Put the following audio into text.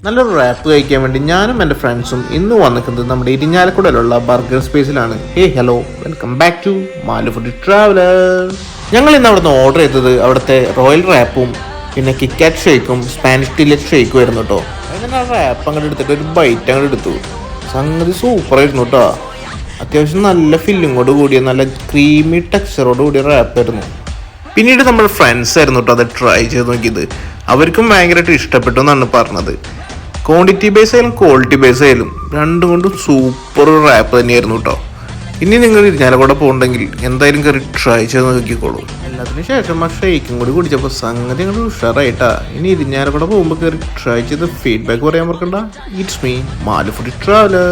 നല്ലൊരു റാപ്പ് കഴിക്കാൻ വേണ്ടി ഞാനും എൻ്റെ ഫ്രണ്ട്സും ഇന്ന് വന്നിരിക്കുന്നത് നമ്മുടെ ഇരിഞ്ഞാലക്കുടയിലുള്ള ബർഗർ സ്പേസിലാണ്. Hello, welcome back to Malu food traveller. ഞങ്ങൾ ഇന്ന് അവിടുന്ന് ഓർഡർ ചെയ്തത് അവിടുത്തെ റോയൽ റാപ്പും പിന്നെ കിക്കാറ്റ് ഷേക്കും സ്പാനിഷ് ഡിലക്സ് ഷേക്കും ആയിരുന്നു കേട്ടോ. അങ്ങനെ ആ റാപ്പ് അങ്ങോട്ട് എടുത്തിട്ട് ഒരു ബൈറ്റ് അങ്ങോട്ട് എടുത്തു. സംഗതി സൂപ്പറായിരുന്നു കേട്ടോ. അത്യാവശ്യം നല്ല ഫില്ലിങ്ങോട് കൂടിയ നല്ല ക്രീമി ടെക്സ്ചറോട് കൂടിയ റാപ്പായിരുന്നു. പിന്നീട് നമ്മുടെ ഫ്രണ്ട്സ് ആയിരുന്നു കേട്ടോ അത് ട്രൈ ചെയ്ത് നോക്കിയത്. അവർക്കും ഭയങ്കരമായിട്ട് ഇഷ്ടപ്പെട്ടു എന്നാണ് പറഞ്ഞത്. ക്വാണ്ടിറ്റി ബേസ് ആയാലും ക്വാളിറ്റി ബേസ് ആയാലും രണ്ടും കൊണ്ടും സൂപ്പർ റാപ്പ് തന്നെയായിരുന്നു കേട്ടോ. ഇനി നിങ്ങൾ ഇരിഞ്ഞാലക്കുട പോകണ്ടെങ്കിൽ എന്തായാലും കയറി ട്രൈ ചെയ്ത് നോക്കിക്കോളൂ. എല്ലാത്തിനു ശേഷം ആ ഷേക്കും കൂടി കുടിച്ചപ്പോൾ സംഗതി അങ്ങോട്ട് ഉഷാറായിട്ടാ. ഇനി ഇരിഞ്ഞാലക്കുട പോകുമ്പോൾ കയറി ട്രൈ ചെയ്ത് ഫീഡ്ബാക്ക് പറയാൻ മറക്കണ്ട. It's me Malu food traveller.